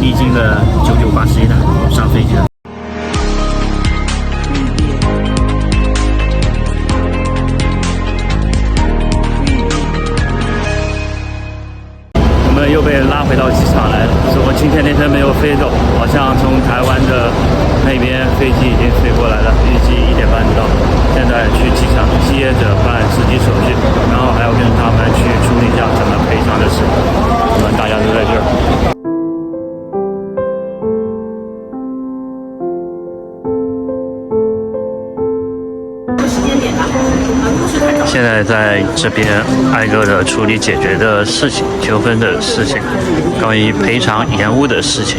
历经了9981的上飞机了。我们又被拉回到机场来了，说今天那天没有飞走，好像从台湾的那边飞机已经飞过来了，预计1点半到。现在去机场接着办司机手续，然后还要跟他们去处理一下咱们赔偿的事。我们大家都在这儿。现在在这边挨个的处理解决的事情、纠纷的事情，关于赔偿延误的事情。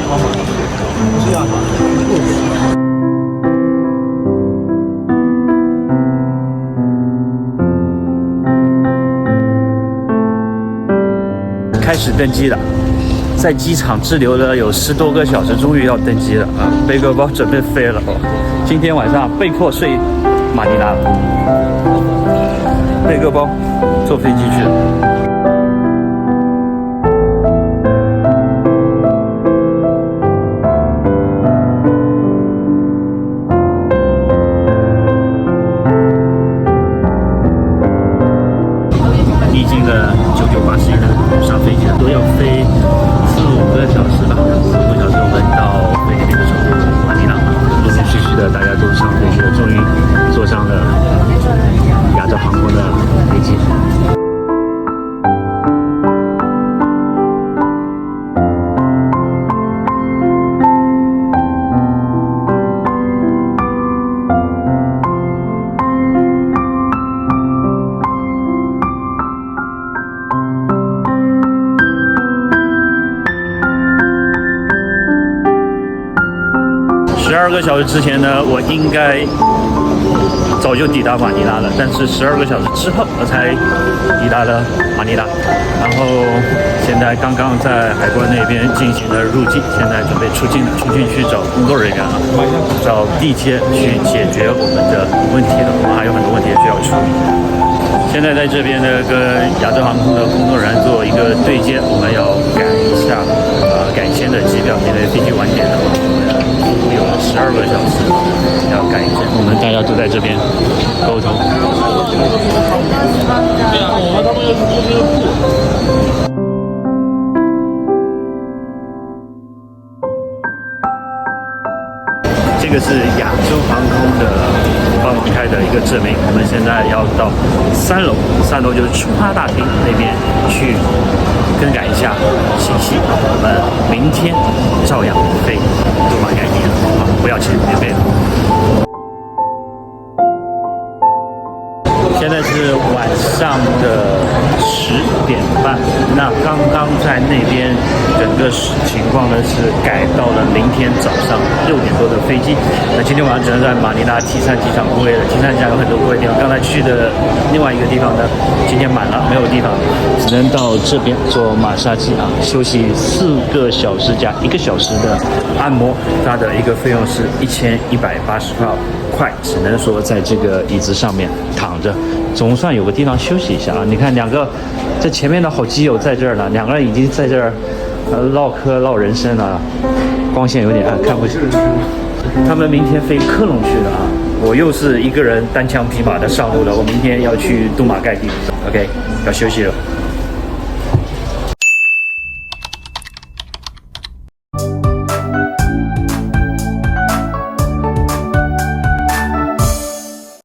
开始登机了，在机场滞留了有10多个小时，终于要登机了啊！背个包准备飞了。今天晚上被迫睡马尼拉了。背个包，坐飞机去了。历经了9981的上飞机了，都要飞4、5个小时吧，4、5个小时我们到菲律宾的首都马尼拉，陆陆续续的大家都上飞机了，终于坐上了亚洲航空的飞机。12个小时之前呢，我应该早就抵达马尼拉了，但是12个小时之后我才抵达了马尼拉。然后现在刚刚在海关那边进行了入境，现在准备出境了，出境去找工作人员了，找地接去解决我们的问题了。我们还有很多问题需要处理。现在在这边呢，跟亚洲航空的工作人员做一个对接，我们要改一下改签的机票，因为飞机晚点了，有了12个小时，要改一下。我们大家都在这边沟通。这个是亚洲航空的报开的一个证明。我们现在要到3楼，3楼就是出发大厅那边去更改一下信息。我们明天照样飞杜马盖蒂，不要钱，免费的。现在是晚上的10点半，那刚刚在那边整个情况呢是改到了明天早上6点多的飞机。那今天晚上只能在马尼拉 T3 机场过夜了。T3 机场有很多过夜地方，刚才去的另外一个地方呢，今天满了，没有地方，只能到这边做马杀鸡啊，休息4个小时加1个小时的按摩，它的一个费用是1188块，只能说在这个椅子上面躺着，总算有个地方休息一下啊！你看两个这前面的好基友在这儿呢，两个人已经在这儿唠嗑唠人生了，光线有点暗，看不清。他们明天飞科隆去了啊！我又是一个人单枪匹马的上路了，我明天要去杜马盖蒂 ，OK， 要休息了。